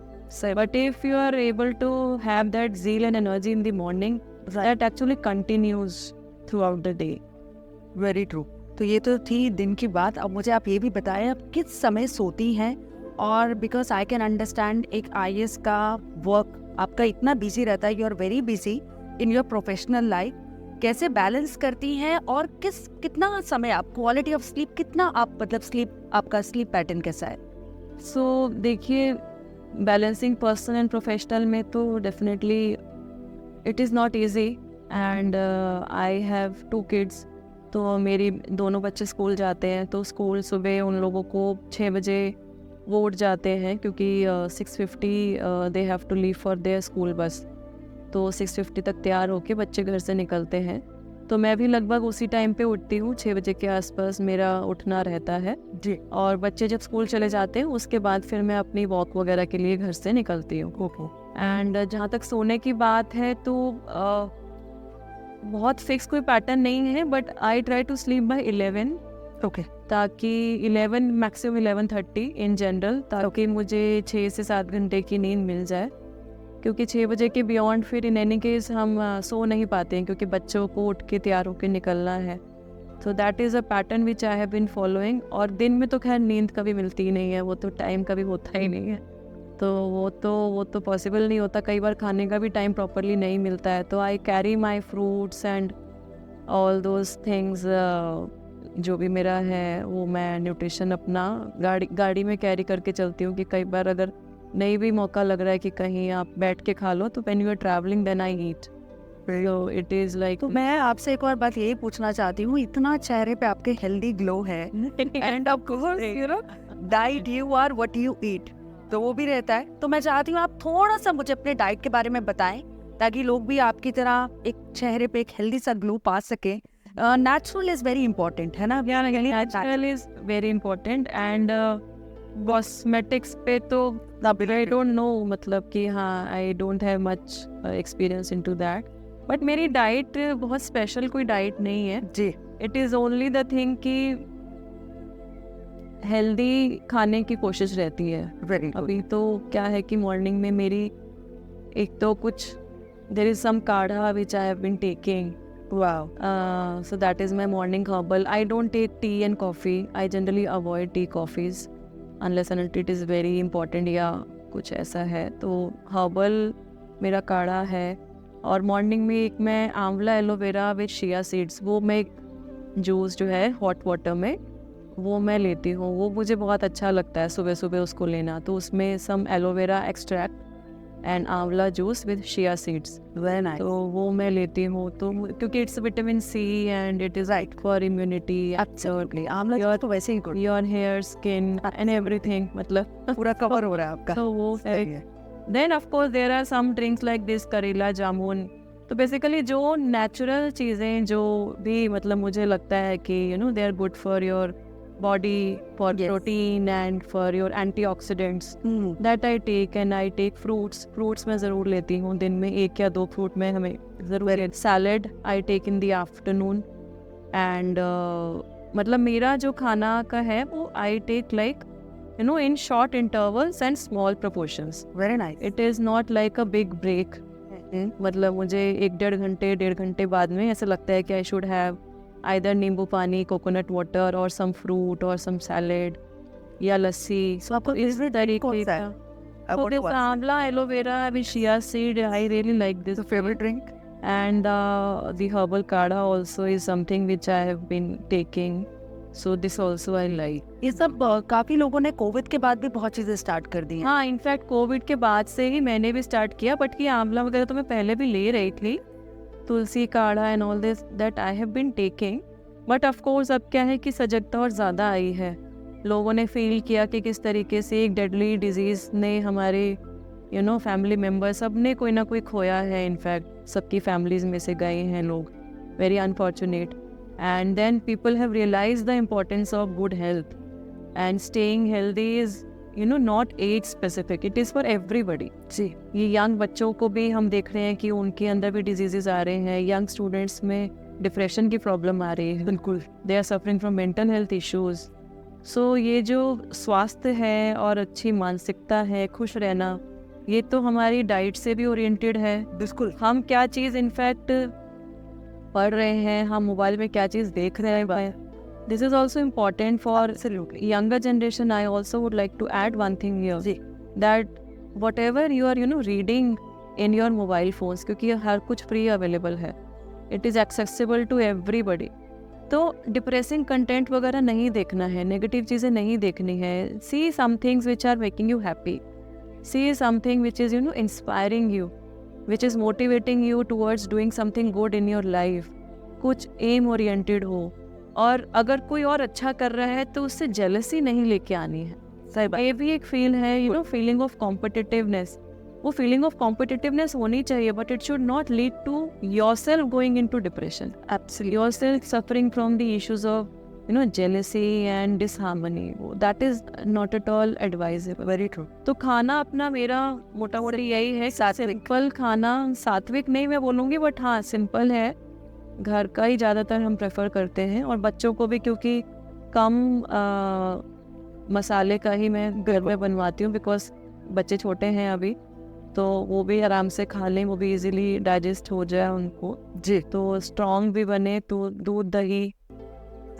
But if you are able to have that zeal and energy in the morning, that actually continues throughout the day. Very true. तो ये तो थी दिन की बात। अब मुझे आप ये भी बताएं आप किस समय सोती हैं, और बिकॉज आई कैन अंडरस्टैंड एक IAS का वर्क आपका इतना बिजी रहता है, you are very busy in your professional life, कैसे बैलेंस करती हैं और कितना समय आप क्वालिटी ऑफ स्लीप कितना आप मतलब स्लीप आपका स्लीप पैटर्न कैसा है? सो देखिए, बैलेंसिंग पर्सनल एंड प्रोफेशनल में तो definitely it is not easy, and I have 2 kids. तो मेरी दोनों बच्चे स्कूल जाते हैं, तो स्कूल सुबह उन लोगों को 6 बजे वो उठ जाते हैं, क्योंकि 6:50 they have to leave for their school bus. तो 6:50 तक तैयार होके बच्चे घर से निकलते हैं। तो मैं भी लगभग उसी टाइम पे उठती हूँ, 6 बजे के आसपास मेरा उठना रहता है जी। और बच्चे जब स्कूल चले जाते हैं उसके बाद फिर मैं अपनी वॉक वगैरह के लिए घर से निकलती हूँ। ओके। एंड जहाँ तक सोने की बात है तो बहुत फिक्स कोई पैटर्न नहीं है, but I try to sleep by 11, okay. ताकि 11 मैक्सिमम 11:30 इन जनरल, ताकि मुझे 6 से 7 घंटे की नींद मिल जाए, क्योंकि 6 बजे के बियॉन्ड फिर इन एनी केस हम सो नहीं पाते हैं, क्योंकि बच्चों को उठ के तैयार होकर निकलना है। So that is a pattern which I have been following. और दिन में तो खैर नींद कभी मिलती ही नहीं है, वो तो टाइम कभी होता ही नहीं है, तो वो तो पॉसिबल नहीं होता। कई बार खाने का भी टाइम प्रॉपरली नहीं मिलता है, तो I carry my fruits and all those things, जो भी मेरा है वो मैं न्यूट्रिशन अपना गाड़ी में कैरी करके चलती हूँ, कि कई बार अगर नहीं भी मौका लग रहा है कि कहीं आप बैठ के खा लो, तो when you are travelling then I eat, so it is like. तो मैं आपसे एक और बात यही पूछना चाहती हूँ, इतना चेहरे पे आपके हेल्दी ग्लो है and of course you know diet you are what you eat, तो वो भी रहता है। तो मैं चाहती हूँ आप थोड़ा सा मुझे अपने डाइट के बारे में बताएं, ताकि लोग भी आपकी तरह एक चेहरे पे एक हेल्दी सा ग्लो पा सके। नेचुरल इज वेरी इंपॉर्टेंट है ना? Natural is very important, and cosmetics पे तो आई डोंट नो, मतलब कि हाँ I don't have much experience into that, but मेरी डाइट बहुत स्पेशल कोई डाइट नहीं है जी। It is only the thing कि हेल्दी खाने की कोशिश रहती है। वेरी अभी तो क्या है कि मॉर्निंग में मेरी एक तो कुछ there is some kadha which I have been taking, wow, so that is my morning herbal. I don't take tea and coffee. I generally avoid tea coffees unless and until it is very important या कुछ ऐसा है। तो herbal मेरा काढ़ा है, और morning में एक मैं आंवला एलोवेरा विद शिया सीड्स, वो मैं जूस जो है हॉट वाटर में वो मैं लेती हूँ, वो मुझे बहुत अच्छा लगता है सुबह सुबह उसको लेना। तो उसमें some aloe vera extract and amla juice with chia seeds, very nice. तो वो मैं लेती हूँ, तो क्योंकि it's vitamin C and it is right for immunity, absolutely. आंवला तो वैसे ही good, your hair, skin and everything, मतलब पूरा कवर हो रहा है आपका। तो वो सही है। Then of course there are some drinks like this karela jamun. तो बेसिकली जो नेचुरल चीज़ें जो भी मतलब मुझे लगता है कि you know they are good for your body, for Yes. protein and for your antioxidants, that I take, and I take fruits मैं ज़रूर लेती हूँ, दिन में 1 या 2 फ्रूट में हमें ज़रूर। Salad I take in the afternoon, and मतलब मेरा जो खाना का है वो I take like you know in short intervals and small proportions. Very nice. It is not like a big break. मतलब मुझे 1-1.5 घंटे बाद में ऐसा लगता है कि I should have either नींबू पानी, कोकोनट वाटर और सम फ्रूट और सम सैलेड या लस्सी। So आपका इस तरीके कौन सा है? का so this आंवला aloe vera with chia seed, I really like this. So favorite drink? And the herbal काढ़ा also is something which I have been taking, so this also I like. ये सब काफी लोगों ने कोविड के बाद भी बहुत चीजें स्टार्ट कर दी हैं। हाँ, इनफैक्ट कोविड के बाद से ही मैंने भी स्टार्ट किया, बट ये आंवला वगैरह तो मैं पहले भी ले रही थी, tulsi kadha and all this that I have been taking. But of course अब क्या है कि सजगता और ज़्यादा आई है, लोगों ने फील किया कि किस तरीके से एक डेडली डिजीज़ ने हमारे यू नो फैमिली मेम्बर सब ने कोई ना कोई खोया है। इनफैक्ट सबकी फैमिलीज़ में से गए हैं लोग, very unfortunate, and then people have realise the importance of good health and staying healthy is you know not age specific, it is for everybody. जी। ये यंग बच्चों को भी हम देख रहे हैं कि उनके अंदर भी डिजीजेज आ रहे हैं, यंग स्टूडेंट्स में डिप्रेशन की प्रॉब्लम आ रही है, बिल्कुल। They are suffering from mental health issues. So ये जो स्वास्थ्य है और अच्छी मानसिकता है, खुश रहना, ये तो हमारी डाइट से भी ओरिएंटेड है। बिल्कुल। हम क्या चीज़ इनफैक्ट पढ़ रहे हैं, हम मोबाइल में क्या चीज़ देख रहे हैं, this is also important for younger generation. I also would like to add one thing here, जी। that whatever you are reading in your mobile phones, क्योंकि हर कुछ फ्री अवेलेबल है, it is accessible to everybody. तो depressing content वगैरह नहीं देखना है, नेगेटिव चीज़ें नहीं देखनी है। See some things which are making you happy, see something which is inspiring you, which is motivating you towards doing something good in your life. कुछ एम ओरिएंटेड हो, और अगर कोई और अच्छा कर रहा है तो उससे जेलसी नहीं लेके आनी है। सही बात। ये भी एक फील है, फीलिंग ऑफ कॉम्पिटिटिवनेस। वो फीलिंग ऑफ कॉम्पिटिटिवनेस होनी चाहिए, but it should not lead to yourself going into depression, yourself suffering from the issues of jealousy and disharmony. That is not at all advisable. Very true. तो खाना अपना मेरा मोटा मोटी यही है, सिंपल खाना, सात्विक नहीं मैं बोलूँगी, बट हाँ सिंपल है, घर का ही ज़्यादातर हम प्रेफर करते हैं। और बच्चों को भी क्योंकि कम मसाले का ही मैं घर में बनवाती हूँ, बिकॉज बच्चे छोटे हैं अभी, तो वो भी आराम से खा लें, वो भी इजीली डाइजेस्ट हो जाए उनको जी। तो स्ट्रॉन्ग भी बने। तो दूध दही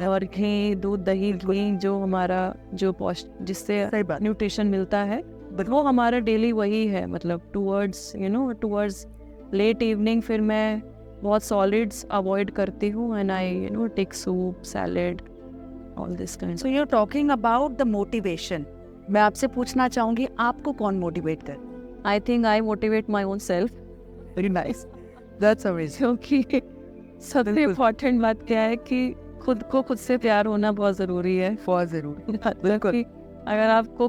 और घी, दूध दही घी जो हमारा जो जिससे सही बात। न्यूट्रिशन मिलता है, वो हमारा डेली वही है। मतलब टूवर्ड्स लेट इवनिंग फिर मैं बहुत सॉलिड्स अवॉइड करती हूँ, and I take soup, salad, all this kind. So you are talking about the motivation. मैं आपसे पूछना चाहूंगी, आपको कौन मोटिवेट कर? I think I motivate my own self. Very nice, that's amazing. क्योंकि सबसे इम्पोर्टेंट बात क्या है कि खुद को खुद से प्यार होना बहुत ज़रूरी है। बहुत जरूरी। बिल्कुल। अगर आपको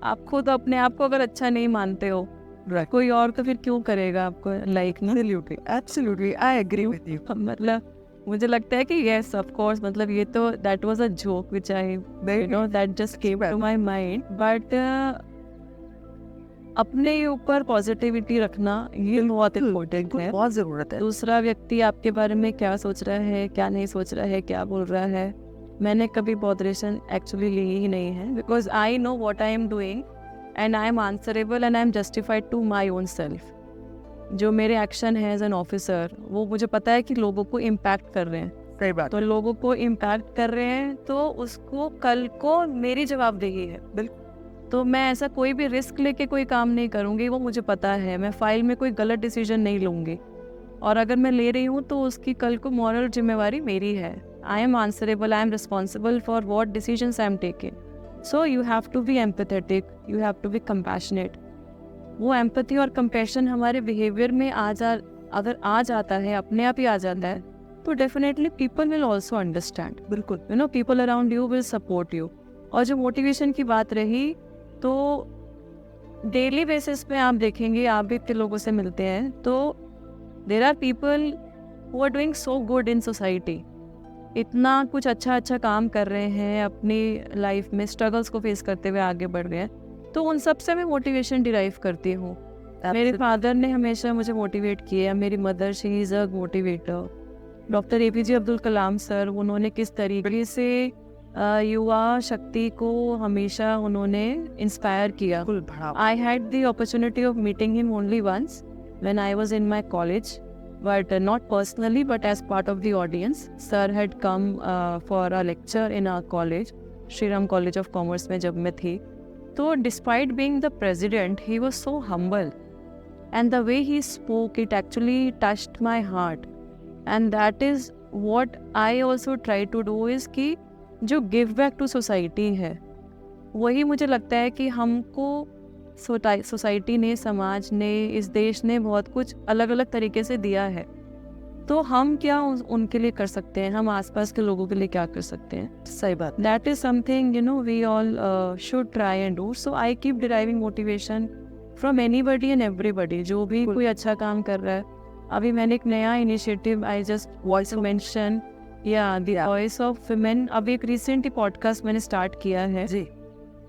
आप खुद अपने आप को अगर अच्छा नहीं मानते हो, कोई और तो फिर क्यों करेगा आपको लाइक ना। Absolutely I agree with you. मतलब मुझे लगता है कि यस ऑफ कोर्स, मतलब ये तो that was a joke which I that just came to my mind, but अपने ऊपर पॉजिटिविटी रखना ये बहुत इम्पोर्टेंट है। बहुत जरूरत है। दूसरा व्यक्ति आपके बारे में क्या सोच रहा है, क्या नहीं सोच रहा है, क्या बोल रहा है, मैंने कभी बॉदरेशन एक्चुअली ली ही नहीं है, because I know what I am doing and I am answerable and I am justified to my own self. जो मेरे एक्शन है एज एन ऑफिसर, वो मुझे पता है कि लोगों को इम्पैक्ट कर रहे हैं। सही बात। तो लोगों को इम्पैक्ट कर रहे हैं तो उसको कल को मेरी जवाबदेही है। बिल्कुल। तो मैं ऐसा कोई भी रिस्क लेके कोई काम नहीं करूँगी, वो मुझे पता है। मैं फाइल में कोई गलत डिसीजन नहीं लूँगी, और अगर मैं ले रही हूँ तो उसकी कल को मॉरल जिम्मेवारी मेरी है। I am answerable, I am responsible for what decisions I am taking. So you have to be empathetic, you have to be compassionate. वो एम्पैथी और कंपैशन हमारे बिहेवियर में अगर आ जाता है, अपने आप ही आ जाता है, तो definitely people will also understand. बिल्कुल। People around you will support you. और जो मोटिवेशन की बात रही, तो डेली बेसिस पे आप देखेंगे, आप भी इतने लोगों से मिलते हैं, तो there are people who are doing so good in society, इतना कुछ अच्छा काम कर रहे हैं, अपनी लाइफ में स्ट्रगल्स को फेस करते हुए आगे बढ़ रहे हैं। तो उन सब से मैं मोटिवेशन डिराइव करती हूँ। मेरे फादर ने हमेशा मुझे मोटिवेट किया, मेरी mother she is a motivator. Doctor APJ Abdul Kalam sir, उन्होंने किस तरीके से युवा शक्ति को हमेशा उन्होंने इंस्पायर किया। I had the opportunity of meeting him only once when I was in my college, but not personally, but as part of the audience. Sir had come for a lecture in our college, Shri Ram College of Commerce में जब मैं थी। तो despite being the president, he was so humble, and the way he spoke, it actually touched my heart, and that is what I also try to do is कि जो give back to society है, वही मुझे लगता है कि हमको society ने, समाज ने, इस देश ने बहुत कुछ अलग अलग तरीके से दिया है। तो हम क्या उनके लिए कर सकते हैं, हम आसपास के लोगों के लिए क्या कर सकते हैं। सही बात। That is something we all should try and do. So I keep deriving motivation from anybody and everybody, जो भी कोई अच्छा काम कर रहा है। अभी मैंने एक नया initiative, I just voice mention the voice of women, अभी एक रिसेंट ही पॉडकास्ट मैंने स्टार्ट किया है जी।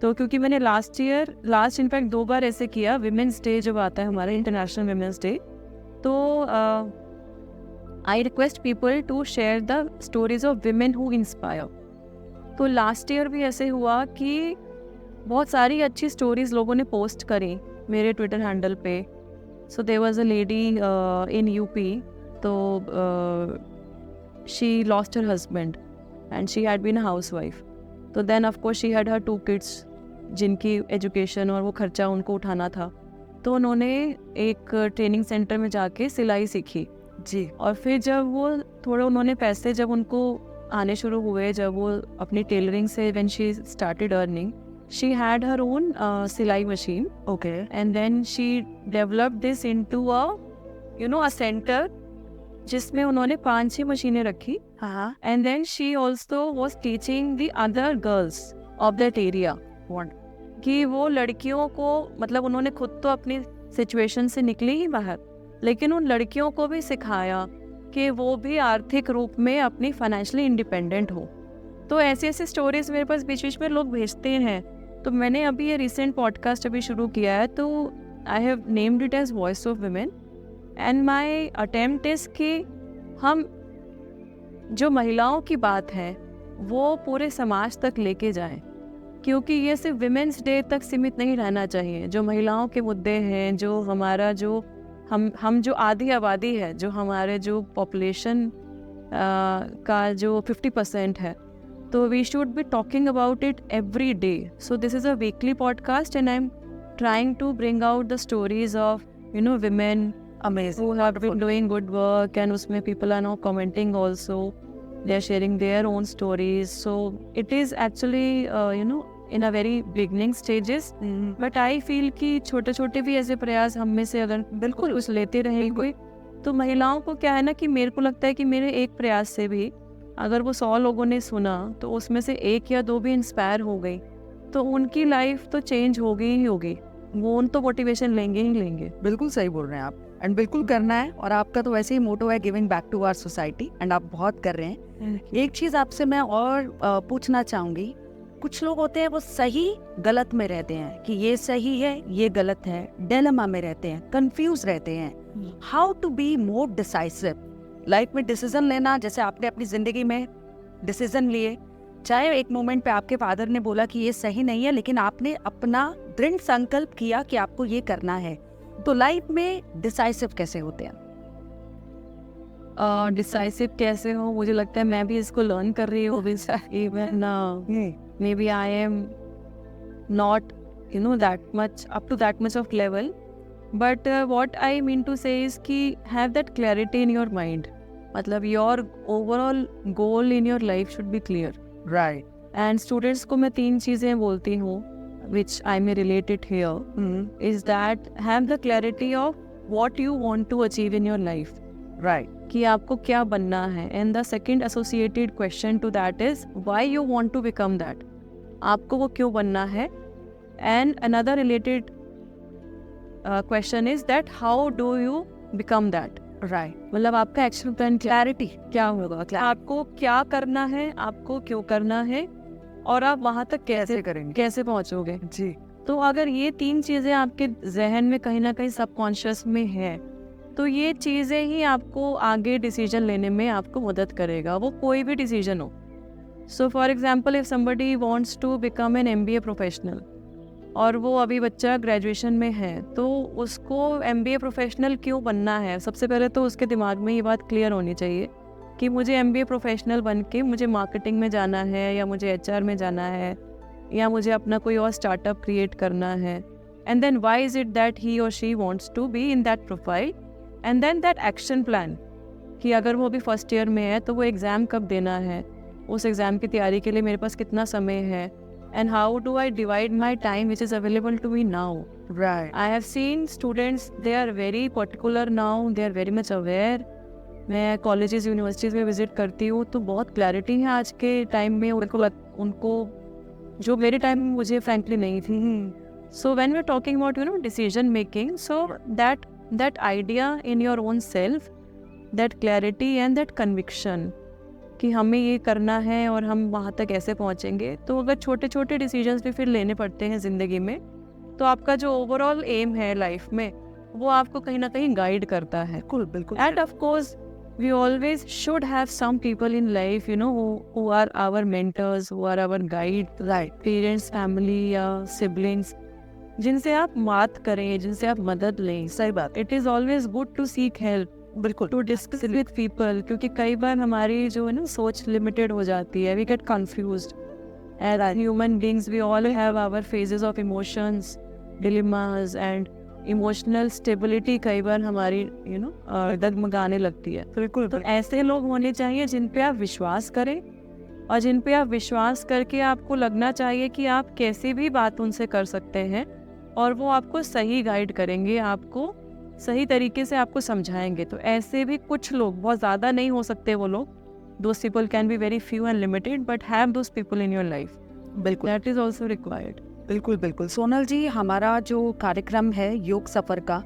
तो क्योंकि मैंने लास्ट इनफैक्ट 2 बार ऐसे किया, विमेंस डे जब आता है हमारा, इंटरनेशनल विमेंस डे, तो I request people to share the stories of women who inspire. तो लास्ट ईयर भी ऐसे हुआ कि बहुत सारी अच्छी स्टोरीज लोगों ने पोस्ट करी, मेरे ट्विटर हैंडल पे. So there was a lady in UP. तो she lost her husband and she had been a housewife. तो then of course she had her 2 kids जिनकी एजुकेशन और वो खर्चा उनको उठाना था. तो उन्होंने एक ट्रेनिंग सेंटर में जाके सिलाई सीखी जी. और फिर जब वो थोड़े उन्होंने पैसे जब उनको आने शुरू हुए, जब वो अपनी टेलरिंग से when she started earning, she had her own silai machine. Okay. And then she developed this into a centre जिसमें उन्होंने 5-6 मशीनें रखी. हाँ. And then she also was teaching the other girls of that area कि वो लड़कियों को, मतलब उन्होंने खुद तो अपनी सिचुएशन से निकली ही बाहर, लेकिन उन लड़कियों को भी सिखाया कि वो भी आर्थिक रूप में अपनी फाइनेंशियली इंडिपेंडेंट हो. तो ऐसी ऐसी स्टोरीज मेरे पास बीच बीच में लोग भेजते हैं. तो मैंने अभी ये रिसेंट पॉडकास्ट अभी शुरू किया है, तो I have named it as voice of women. And my attempt is कि हम जो महिलाओं की बात है वो पूरे समाज तक लेके जाएं, क्योंकि ये सिर्फ विमेंस डे तक सीमित नहीं रहना चाहिए. जो महिलाओं के मुद्दे हैं, जो हमारा जो हम जो आधी आबादी है, जो हमारे जो पॉपुलेशन का जो 50% है, तो we should be talking about it every day. So this is a weekly podcast and I am trying to bring out the stories of women Amazing. who have been doing good work, and उसमें people are now commenting also. They are sharing their own stories. So it is actually in a very beginning stages. But I feel कि छोटे छोटे भी ऐसे प्रयास हम में से अगर बिल्कुल कुछ लेते रहेंगे, तो महिलाओं को क्या है ना, कि मेरे को लगता है कि मेरे एक प्रयास से भी अगर वो 100 लोगों ने सुना, तो उसमें से 1 या 2 भी इंस्पायर हो गई, तो उनकी लाइफ तो चेंज होगी ही होगी. वो उन तो मोटिवेशन लेंगे ही लेंगे. बिल्कुल सही बोल रहे हैं आप, एंड बिल्कुल करना है. और आपका तो वैसे ही मोटो है giving back to our society, एंड आप बहुत कर रहे हैं. एक चीज आपसे मैं और पूछना चाहूंगी. कुछ लोग होते हैं वो सही गलत में रहते हैं कि ये सही है ये गलत है, डिलेमा में रहते हैं, कंफ्यूज रहते हैं. How to be more decisive life में, डिसीजन लेना. जैसे आपने अपनी जिंदगी में डिसीजन लिए, चाहे एक मोमेंट पे आपके फादर ने बोला कि ये सही नहीं है, लेकिन आपने अपना दृढ़ संकल्प किया कि आपको ये करना है. तो लाइफ में डिसाइसिव कैसे होते हैं? डिसाइसिव कैसे हो, मुझे लगता है मैं भी इसको लर्न कर रही हूँ. Even maybe I am not that much up to that much of level, but what I mean to say is कि have that clarity in your mind. मतलब your overall goal in your life should be clear. Right. And students को मैं 3 चीज़ें बोलती हूँ which I may relate it here, is that have the clarity of what you want to achieve in your life. Right. कि आपको क्या बनना है. And the second associated question to that is why you want to become that. आपको वो क्यों बनना है. And another related question is that how do you become that. Right. मतलब आपका एक्शन प्लान क्लैरिटी क्या होगा, आपको क्या करना है, आपको क्यों करना है, और आप वहाँ तक कैसे करेंगे, कैसे पहुँचोगे. जी. तो अगर ये 3 चीज़ें आपके जहन में कहीं ना कहीं सबकॉन्शियस में है, तो ये चीज़ें ही आपको आगे डिसीजन लेने में आपको मदद करेगा, वो कोई भी डिसीजन हो. So for example if somebody wants to become an MBA professional, और वो अभी बच्चा ग्रेजुएशन में है, तो उसको MBA प्रोफेशनल क्यों बनना है. सबसे पहले तो उसके दिमाग में ये बात क्लियर होनी चाहिए कि मुझे MBA प्रोफेशनल बन के मुझे मार्केटिंग में जाना है, या मुझे HR में जाना है, या मुझे अपना कोई और स्टार्टअप क्रिएट करना है. And then why is it that he और she wants to be in that profile. And then that action plan, कि अगर वो अभी फर्स्ट ईयर में है तो वो एग्ज़ाम कब देना है, उस एग्ज़ाम की तैयारी के लिए मेरे पास कितना समय है, and how do I divide my time which is available to me now. Right. I have seen students, they are very particular now, they are very much aware. मैं कॉलेजेस यूनिवर्सिटीज़ में विजिट करती हूँ, तो बहुत clarity है आज के time में उनको जो मेरे टाइम में मुझे फ्रैंकली नहीं थी. So when we are talking about decision making, so that idea in your own self, that clarity and that conviction कि हमें ये करना है और हम वहाँ तक कैसे पहुँचेंगे. तो अगर छोटे छोटे डिसीजंस भी फिर लेने पड़ते हैं ज़िंदगी में, तो आपका जो ओवरऑल एम है लाइफ में, वो आपको कहीं ना कहीं गाइड करता है. बिल्कुल बिल्कुल. And of course we always should have some people in life who are our mentors, who are our guide. Right. Parents, family या siblings, जिनसे आप बात करें, जिनसे आप मदद लें। सही बात, it is always good to seek help, बिल्कुल। टू डिस्कस विद पीपल, क्योंकि कई बार हमारी जो है ना सोच लिमिटेड हो जाती है, we get confused. As human beings we all have our phases of emotions, dilemmas and emotional stability कई बार हमारी डगमगाने लगती है। बिल्कुल तो ऐसे लोग होने चाहिए जिन पे आप विश्वास करें, और जिन पे आप विश्वास करके आपको लगना चाहिए कि आप कैसी भी बात उनसे कर सकते हैं और वो आपको सही गाइड करेंगे, आपको सही तरीके से आपको समझाएंगे। तो ऐसे भी कुछ लोग, बहुत ज़्यादा नहीं हो सकते वो लोग, those people can be very few and limited, but have those people in your life, बिल्कुल दैट इज़ ऑल्सो रिक्वायर्ड। बिल्कुल बिल्कुल। सोनल जी, हमारा जो कार्यक्रम है योग सफ़र का,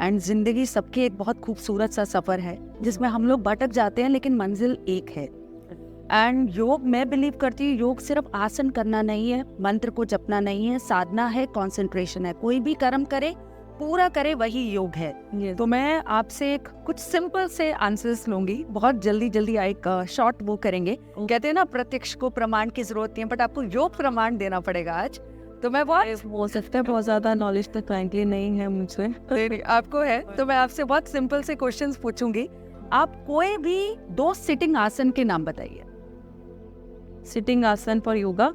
एंड ज़िंदगी सबके एक बहुत खूबसूरत सा सफ़र है जिसमें हम लोग भटक जाते हैं लेकिन मंजिल एक है। एंड योग, मैं बिलीव करती हूँ, योग सिर्फ आसन करना नहीं है, मंत्र को जपना नहीं है, साधना है, कंसंट्रेशन है। कोई भी कर्म करे, पूरा करे, वही योग है। तो मैं आपसे एक कुछ सिंपल से आंसर्स लूंगी, बहुत जल्दी एक शॉर्ट वो करेंगे। कहते हैं ना, प्रत्यक्ष को प्रमाण की जरूरत नहीं है, बट आपको योग प्रमाण देना पड़ेगा आज। तो मैं बहुत हो सकता है बहुत ज़्यादा नॉलेज तो फ्रैंकली नहीं है मुझसे। नहीं, आपको है, तो मैं आपसे बहुत सिंपल से क्वेश्चंस पूछूंगी। आप कोई भी 2 सिटिंग आसन के नाम बताइए। सिटिंग आसन फॉर योगा,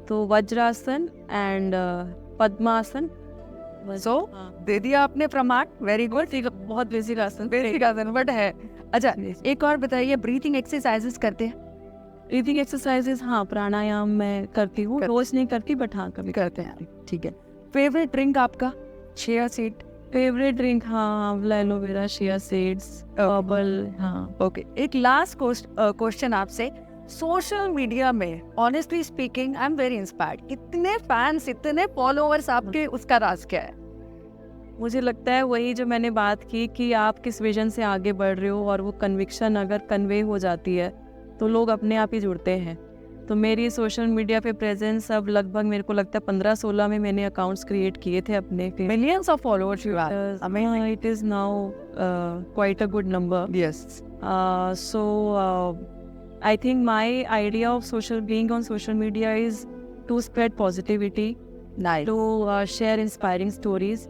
तो वज्रासन एंड पद्मासन। सो दे दिया आपने प्रमाण, वेरी गुड। बहुत बेसिक आसन, बेसिक आसन बट है। अच्छा, एक और बताइए, ब्रीथिंग एक्सरसाइजेस करते हैं? ब्रीथिंग एक्सरसाइजेस, हाँ, प्राणायाम मैं करती हूँ, रोज नहीं करती बट हाँ कभी करते हैं। ठीक है। फेवरेट ड्रिंक आपका? Chia seed. फेवरेट ड्रिंक, हाँ, आंवला, एलोवेरा, चिया सीड्स, हर्बल। हाँ, ओके। एक लास्ट क्वेश्चन आपसे, सोशल मीडिया में honestly speaking I am very inspired, इतने फैंस, इतने फॉलोअर्स आपके, उसका राज क्या है? मुझे लगता है वही जो मैंने बात की कि आप किस विजन से आगे बढ़ रहे हो, और वो कन्विक्शन अगर कन्वे हो जाती है तो लोग अपने आप ही जुड़ते हैं। तो मेरी सोशल मीडिया पे प्रेजेंस अब लगभग, मेरे को लगता है 15-16 में मैंने अकाउंट्स क्रिएट किए थे अपने। Millions of followers you have. It is now quite a good number. Yes. So I think my idea of being on social media is to spread positivity, nice. to share inspiring stories।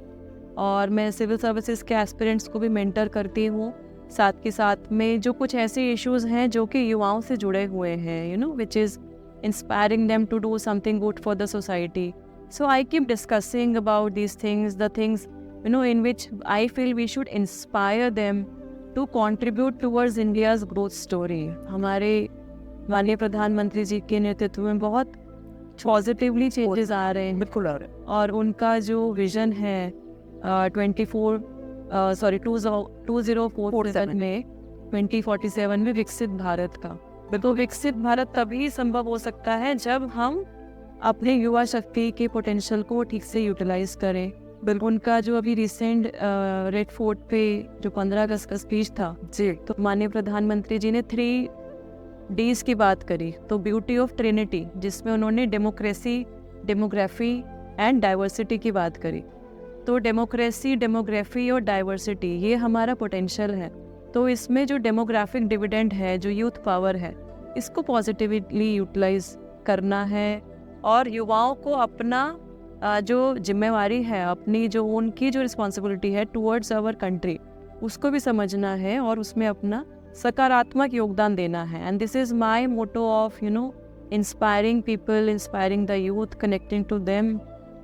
और मैं civil services के aspirants को भी mentor करती हूँ, साथ के साथ में जो कुछ ऐसे इश्यूज हैं जो कि युवाओं से जुड़े हुए हैं, which is inspiring them to do something good for the society. So I keep discussing about these things, the things in which I feel we should inspire them to contribute towards India's growth story। हमारे माननीय प्रधानमंत्री जी के नेतृत्व में बहुत positively changes आ रहे हैं, बिल्कुल आ रहे हैं। और उनका जो विजन है 2047 में 2047 में विकसित भारत का, तो विकसित भारत तभी संभव हो सकता है जब हम अपने युवा शक्ति के पोटेंशियल को ठीक से यूटिलाइज करें। बिल्कुल, उनका जो अभी रिसेंट रेड फोर्ट पे जो 15 अगस्त का स्पीच था जी, तो माननीय प्रधानमंत्री जी ने 3 Ds की बात करी, तो ब्यूटी ऑफ ट्रिनिटी, जिसमें उन्होंने डेमोक्रेसी, डेमोग्राफी एंड डाइवर्सिटी की बात करी। तो डेमोक्रेसी, डेमोग्राफी और डाइवर्सिटी, ये हमारा पोटेंशियल है। तो इसमें जो डेमोग्राफिक डिविडेंड है, जो यूथ पावर है, इसको पॉजिटिवली यूटिलाइज करना है, और युवाओं को अपना जो जिम्मेवारी है, अपनी जो उनकी जो रिस्पॉन्सिबिलिटी है टुवर्ड्स आवर कंट्री, उसको भी समझना है और उसमें अपना सकारात्मक योगदान देना है। And this is my motto of inspiring people, inspiring the youth, connecting to them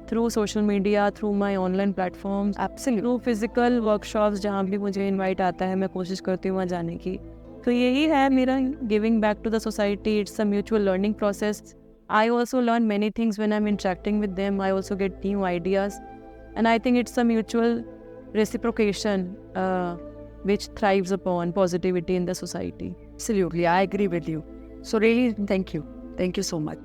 through social media, through my online platforms, through physical workshops, जहाँ भी मुझे इन्वाइट आता है मैं कोशिश करती हूँ वहाँ जाने की। तो यही है मेरा giving back to the society. It's a mutual learning process. I also learn many things when I'm interacting with them. I also get new ideas, and I think it's a mutual reciprocation which thrives upon positivity in the society. Absolutely, I agree with you. So really, thank you so much.